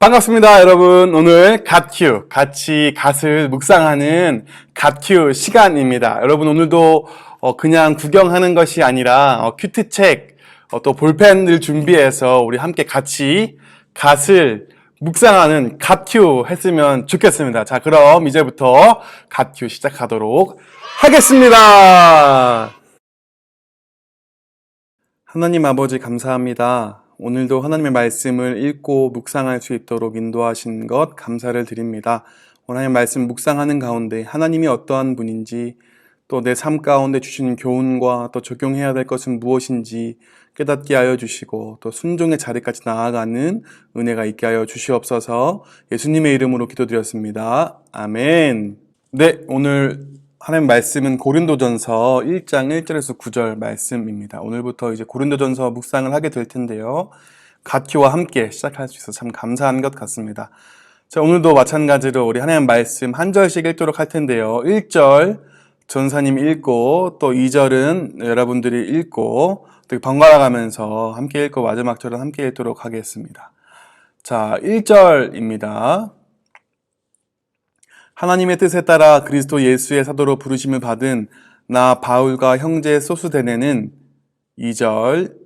반갑습니다, 여러분. 오늘 갓큐, 같이 갓을 묵상하는 갓큐 시간입니다. 여러분, 오늘도 그냥 구경하는 것이 아니라 큐트책, 또 볼펜을 준비해서 우리 함께 같이 갓을 묵상하는 갓큐 했으면 좋겠습니다. 자, 그럼 이제부터 갓큐 시작하도록 하겠습니다. 하나님 아버지 감사합니다. 오늘도 하나님의 말씀을 읽고 묵상할 수 있도록 인도하신 것 감사를 드립니다. 오늘 말씀 묵상하는 가운데 하나님이 어떠한 분인지, 또 내 삶 가운데 주시는 교훈과 또 적용해야 될 것은 무엇인지 깨닫게 하여 주시고, 또 순종의 자리까지 나아가는 은혜가 있게 하여 주시옵소서. 예수님의 이름으로 기도드렸습니다. 아멘. 네, 오늘 하나님 말씀은 고린도전서 1장 1절에서 9절 말씀입니다. 오늘부터 이제 고린도전서 묵상을 하게 될 텐데요. 갓큐와 함께 시작할 수 있어서 참 감사한 것 같습니다. 자, 오늘도 마찬가지로 우리 하나님 말씀 한 절씩 읽도록 할 텐데요. 1절 전사님 읽고, 또 2절은 여러분들이 읽고, 또 번갈아 가면서 함께 읽고 마지막 절은 함께 읽도록 하겠습니다. 자, 1절입니다. 하나님의 뜻에 따라 그리스도 예수의 사도로 부르심을 받은 나 바울과 형제 소스데네는 2절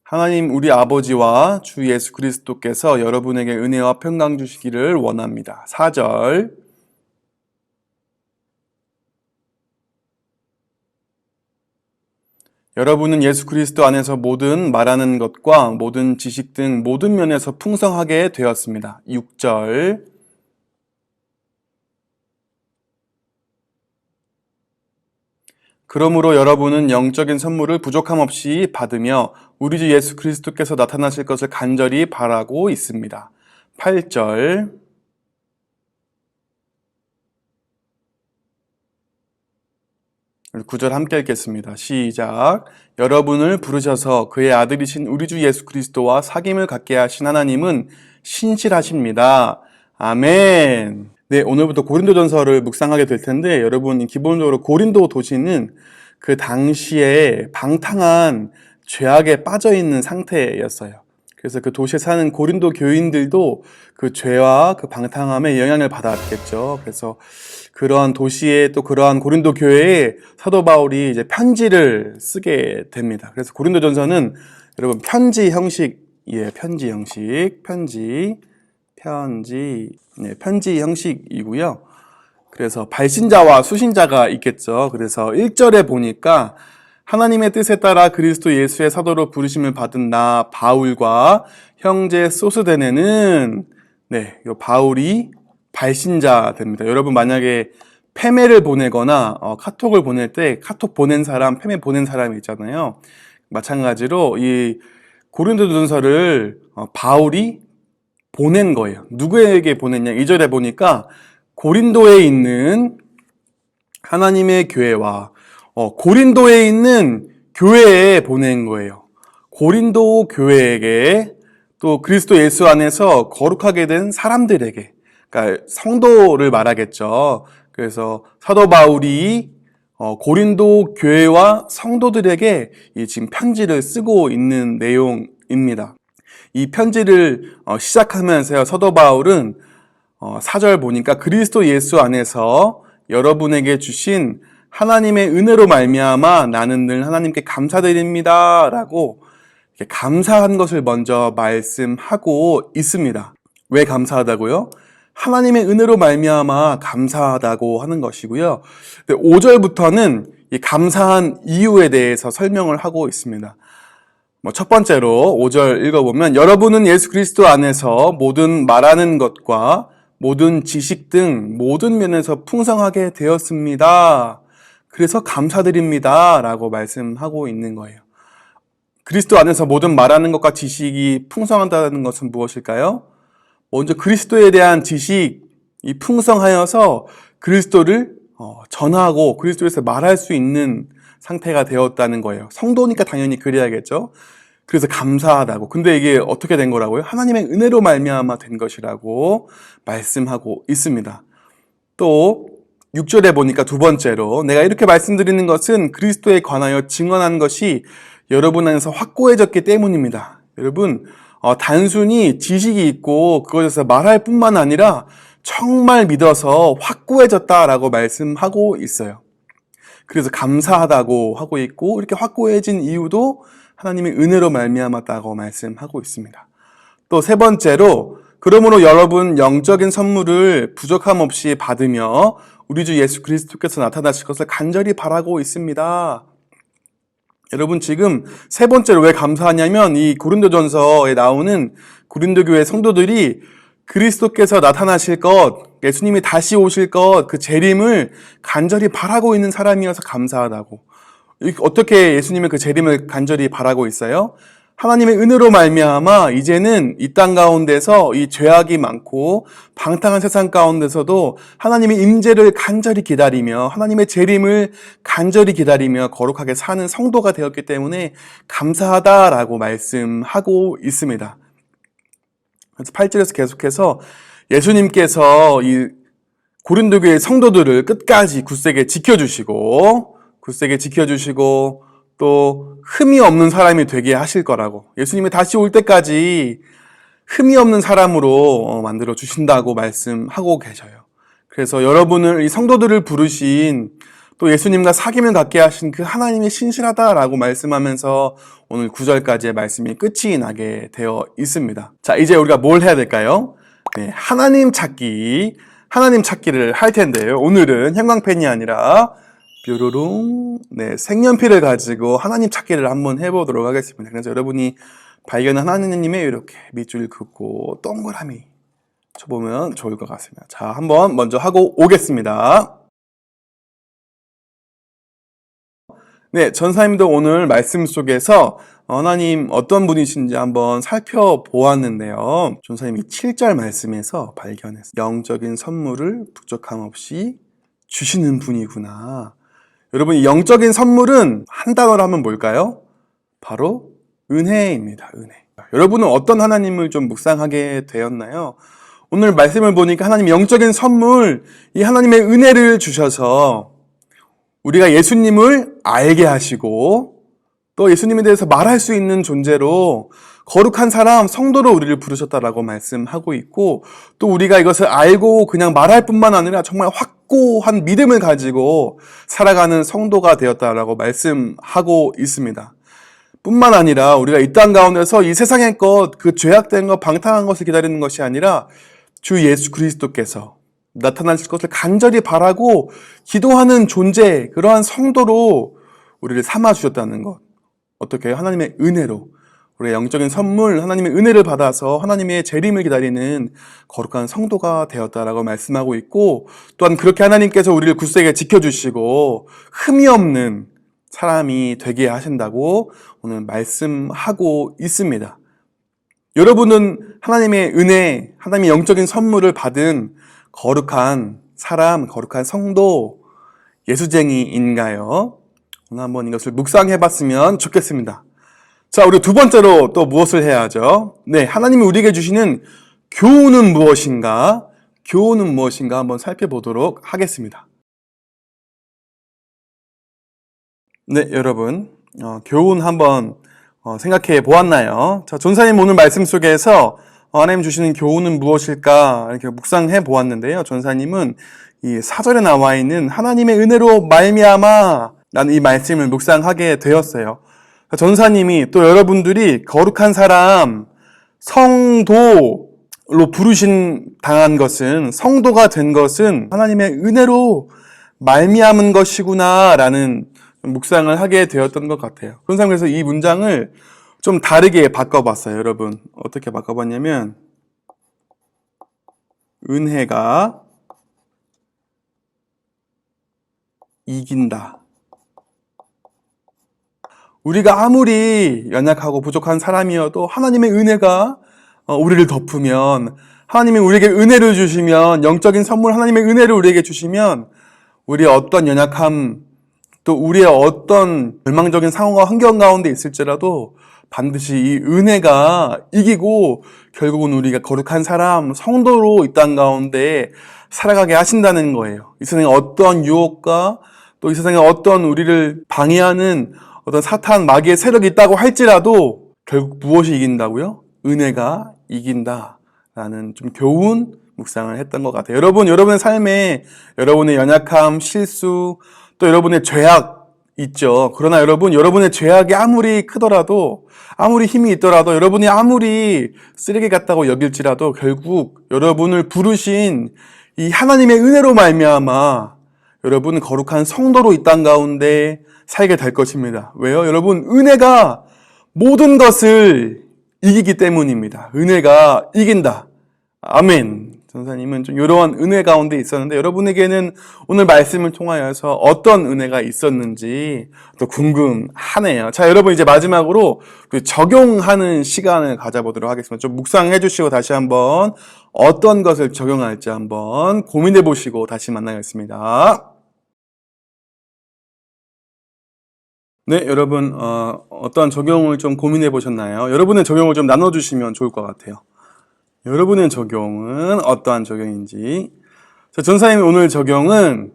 하나님 우리 아버지와 주 예수 그리스도께서 여러분에게 은혜와 평강 주시기를 원합니다. 4절 여러분은 예수 그리스도 안에서 모든 말하는 것과 모든 지식 등 모든 면에서 풍성하게 되었습니다. 6절 그러므로 여러분은 영적인 선물을 부족함 없이 받으며 우리 주 예수 그리스도께서 나타나실 것을 간절히 바라고 있습니다. 8절 9절 함께 읽겠습니다. 시작. 여러분을 부르셔서 그의 아들이신 우리 주 예수 그리스도와 사귐을 갖게 하신 하나님은 신실하십니다. 아멘. 네, 오늘부터 고린도전서를 묵상하게 될 텐데, 여러분 기본적으로 고린도 도시는 그 당시에 방탕한 죄악에 빠져 있는 상태였어요. 그래서 그 도시에 사는 고린도 교인들도 그 죄와 그 방탕함에 영향을 받았겠죠. 그래서 그러한 도시에, 또 그러한 고린도 교회에 사도 바울이 이제 편지를 쓰게 됩니다. 그래서 고린도전서는 여러분 편지 형식이에요. 편지 형식이고요. 그래서 발신자와 수신자가 있겠죠. 그래서 1절에 보니까 하나님의 뜻에 따라 그리스도 예수의 사도로 부르심을 받은 나 바울과 형제 소스데네는, 이 바울이 발신자 됩니다. 여러분 만약에 페메를 보내거나 카톡을 보낼 때 카톡 보낸 사람, 페메 보낸 사람이 있잖아요. 마찬가지로 이 고린도전서를 바울이 보낸 거예요. 누구에게 보냈냐? 2절에 보니까 고린도에 있는 하나님의 교회와 고린도에 있는 교회에 보낸 거예요. 고린도 교회에게, 또 그리스도 예수 안에서 거룩하게 된 사람들에게, 그러니까 성도를 말하겠죠. 그래서 사도 바울이 고린도 교회와 성도들에게 지금 편지를 쓰고 있는 내용입니다. 이 편지를 시작하면서요, 사도 바울은 4절 보니까 그리스도 예수 안에서 여러분에게 주신 하나님의 은혜로 말미암아 나는 늘 하나님께 감사드립니다 라고 감사한 것을 먼저 말씀하고 있습니다. 왜 감사하다고요? 하나님의 은혜로 말미암아 감사하다고 하는 것이고요. 5절부터는 이 감사한 이유에 대해서 설명을 하고 있습니다. 첫 번째로 5절 읽어보면 여러분은 예수 그리스도 안에서 모든 말하는 것과 모든 지식 등 모든 면에서 풍성하게 되었습니다. 그래서 감사드립니다 라고 말씀하고 있는 거예요. 그리스도 안에서 모든 말하는 것과 지식이 풍성하다는 것은 무엇일까요? 먼저 그리스도에 대한 지식이 풍성하여서 그리스도를 전하고 그리스도에서 말할 수 있는 상태가 되었다는 거예요. 성도니까 당연히 그래야겠죠. 그래서 감사하다고. 근데 이게 어떻게 된 거라고요? 하나님의 은혜로 말미암아 된 것이라고 말씀하고 있습니다. 또 6절에 보니까 두 번째로 내가 이렇게 말씀드리는 것은 그리스도에 관하여 증언한 것이 여러분 안에서 확고해졌기 때문입니다. 여러분, 단순히 지식이 있고 그것에서 말할 뿐만 아니라 정말 믿어서 확고해졌다라고 말씀하고 있어요. 그래서 감사하다고 하고 있고, 이렇게 확고해진 이유도 하나님의 은혜로 말미암았다고 말씀하고 있습니다. 또 세 번째로, 그러므로 여러분 영적인 선물을 부족함 없이 받으며 우리 주 예수 그리스도께서 나타나실 것을 간절히 바라고 있습니다. 여러분, 지금 세 번째로 왜 감사하냐면, 이 고린도전서에 나오는 고린도 교회 성도들이 그리스도께서 나타나실 것, 예수님이 다시 오실 것, 그 재림을 간절히 바라고 있는 사람이어서 감사하다고. 어떻게 예수님의 그 재림을 간절히 바라고 있어요? 하나님의 은혜로 말미암아 이제는 이 땅 가운데서 이 죄악이 많고 방탕한 세상 가운데서도 하나님의 임재를 간절히 기다리며 하나님의 재림을 간절히 기다리며 거룩하게 사는 성도가 되었기 때문에 감사하다라고 말씀하고 있습니다. 그래서 8절에서 계속해서 예수님께서 이 고린도 교회 성도들을 끝까지 굳세게 지켜주시고 또 흠이 없는 사람이 되게 하실 거라고, 예수님이 다시 올 때까지 흠이 없는 사람으로 만들어 주신다고 말씀하고 계셔요. 그래서 여러분을, 이 성도들을 부르신, 또 예수님과 사귐을 갖게 하신 그 하나님이 신실하다라고 말씀하면서 오늘 9절까지의 말씀이 끝이 나게 되어 있습니다. 자, 이제 우리가 뭘 해야 될까요? 네, 하나님 찾기를 할 텐데요. 오늘은 형광펜이 아니라 뾰로롱, 네, 색연필을 가지고 하나님 찾기를 한번 해보도록 하겠습니다. 그래서 여러분이 발견한 하나님의 이렇게 밑줄 긋고 동그라미 쳐보면 좋을 것 같습니다. 자, 한번 먼저 하고 오겠습니다. 네, 전사님도 오늘 말씀 속에서 하나님 어떤 분이신지 한번 살펴보았는데요. 전사님이 7절 말씀에서 발견했어요. 영적인 선물을 부족함 없이 주시는 분이구나. 여러분, 이 영적인 선물은 한 단어로 하면 뭘까요? 바로 은혜입니다. 은혜. 여러분은 어떤 하나님을 좀 묵상하게 되었나요? 오늘 말씀을 보니까 하나님 영적인 선물, 이 하나님의 은혜를 주셔서 우리가 예수님을 알게 하시고 또 예수님에 대해서 말할 수 있는 존재로 거룩한 사람, 성도로 우리를 부르셨다라고 말씀하고 있고, 또 우리가 이것을 알고 그냥 말할 뿐만 아니라 정말 확고한 믿음을 가지고 살아가는 성도가 되었다라고 말씀하고 있습니다. 뿐만 아니라 우리가 이 땅 가운데서 이 세상의 것, 그 죄악된 것, 방탕한 것을 기다리는 것이 아니라 주 예수 그리스도께서 나타나실 것을 간절히 바라고 기도하는 존재, 그러한 성도로 우리를 삼아주셨다는 것. 어떻게? 하나님의 은혜로, 우리의 영적인 선물, 하나님의 은혜를 받아서 하나님의 재림을 기다리는 거룩한 성도가 되었다라고 말씀하고 있고, 또한 그렇게 하나님께서 우리를 굳세게 지켜주시고 흠이 없는 사람이 되게 하신다고 오늘 말씀하고 있습니다. 여러분은 하나님의 은혜, 하나님의 영적인 선물을 받은 거룩한 사람, 거룩한 성도, 예수쟁이인가요? 오늘 한번 이것을 묵상해 봤으면 좋겠습니다. 자, 우리 두 번째로 또 무엇을 해야죠? 네, 하나님이 우리에게 주시는 교훈은 무엇인가? 교훈은 무엇인가 한번 살펴보도록 하겠습니다. 네, 여러분, 교훈 한번 생각해 보았나요? 자, 전사님 오늘 말씀 속에서 하나님 주시는 교훈은 무엇일까 이렇게 묵상해 보았는데요. 전사님은 이 4절에 나와 있는 하나님의 은혜로 말미암아 라는 이 말씀을 묵상하게 되었어요. 전사님이 또 여러분들이 거룩한 사람, 성도로 당한 것은, 성도가 된 것은 하나님의 은혜로 말미암은 것이구나 라는 묵상을 하게 되었던 것 같아요. 그래서 이 문장을 좀 다르게 바꿔봤어요. 여러분, 어떻게 바꿔봤냐면, 은혜가 이긴다. 우리가 아무리 연약하고 부족한 사람이어도 하나님의 은혜가 우리를 덮으면, 하나님이 우리에게 은혜를 주시면, 영적인 선물 하나님의 은혜를 우리에게 주시면 우리의 어떤 연약함, 또 우리의 어떤 절망적인 상황과 환경 가운데 있을지라도 반드시 이 은혜가 이기고 결국은 우리가 거룩한 사람, 성도로 이 땅 가운데 살아가게 하신다는 거예요. 이 세상에 어떤 유혹과 또 이 세상에 어떤 우리를 방해하는 어떤 사탄, 마귀의 세력이 있다고 할지라도 결국 무엇이 이긴다고요? 은혜가 이긴다라는 좀 교훈 묵상을 했던 것 같아요. 여러분, 여러분의 삶에 여러분의 연약함, 실수, 또 여러분의 죄악 있죠. 그러나 여러분, 여러분의 죄악이 아무리 크더라도, 아무리 힘이 있더라도, 여러분이 아무리 쓰레기 같다고 여길지라도 결국 여러분을 부르신 이 하나님의 은혜로 말미암아 여러분은 거룩한 성도로 이 땅 가운데 살게 될 것입니다. 왜요? 여러분, 은혜가 모든 것을 이기기 때문입니다. 은혜가 이긴다. 아멘. 전사님은 좀 이러한 은혜 가운데 있었는데 여러분에게는 오늘 말씀을 통하여서 어떤 은혜가 있었는지 또 궁금하네요. 자, 여러분 이제 마지막으로 그 적용하는 시간을 가져보도록 하겠습니다. 좀 묵상해 주시고 다시 한번 어떤 것을 적용할지 한번 고민해 보시고 다시 만나겠습니다. 네, 여러분 어떤 적용을 좀 고민해 보셨나요? 여러분의 적용을 좀 나눠주시면 좋을 것 같아요. 여러분의 적용은 어떠한 적용인지. 전사님의 오늘 적용은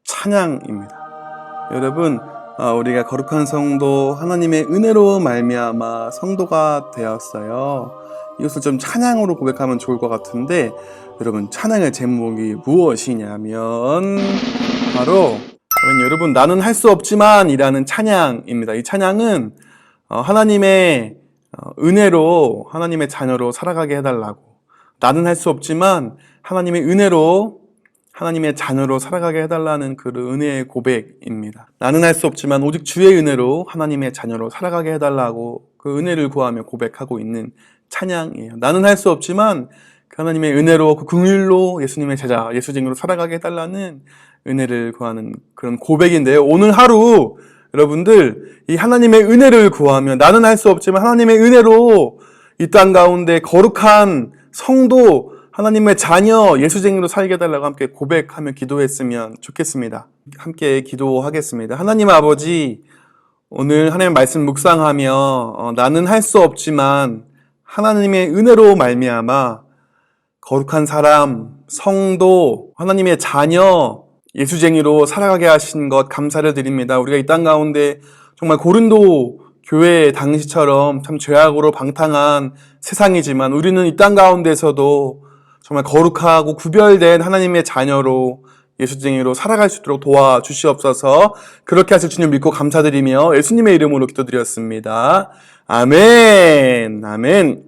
찬양입니다. 여러분, 우리가 거룩한 성도, 하나님의 은혜로 말미암아 성도가 되었어요. 이것을 좀 찬양으로 고백하면 좋을 것 같은데, 여러분, 찬양의 제목이 무엇이냐면 바로 여러분, 나는 할 수 없지만 이라는 찬양입니다. 이 찬양은 하나님의 은혜로 하나님의 자녀로 살아가게 해달라고, 나는 할 수 없지만 하나님의 은혜로 하나님의 자녀로 살아가게 해달라는 그 은혜의 고백입니다. 나는 할 수 없지만 오직 주의 은혜로 하나님의 자녀로 살아가게 해달라고 그 은혜를 구하며 고백하고 있는 찬양이에요. 나는 할 수 없지만 그 하나님의 은혜로 그 긍휼로 예수님의 제자, 예수쟁이로 살아가게 해달라는 은혜를 구하는 그런 고백인데요. 오늘 하루 여러분들 이 하나님의 은혜를 구하며 나는 할 수 없지만 하나님의 은혜로 이 땅 가운데 거룩한 성도, 하나님의 자녀, 예수쟁이로 살게 해달라고 함께 고백하며 기도했으면 좋겠습니다. 함께 기도하겠습니다. 하나님 아버지, 오늘 하나님의 말씀 묵상하며 나는 할 수 없지만 하나님의 은혜로 말미암아 거룩한 사람, 성도, 하나님의 자녀, 예수쟁이로 살아가게 하신 것 감사를 드립니다. 우리가 이 땅 가운데 정말 고린도 교회 당시처럼 참 죄악으로 방탕한 세상이지만 우리는 이 땅 가운데서도 정말 거룩하고 구별된 하나님의 자녀로 예수쟁이로 살아갈 수 있도록 도와주시옵소서. 그렇게 하실 주님 믿고 감사드리며 예수님의 이름으로 기도드렸습니다. 아멘. 아멘.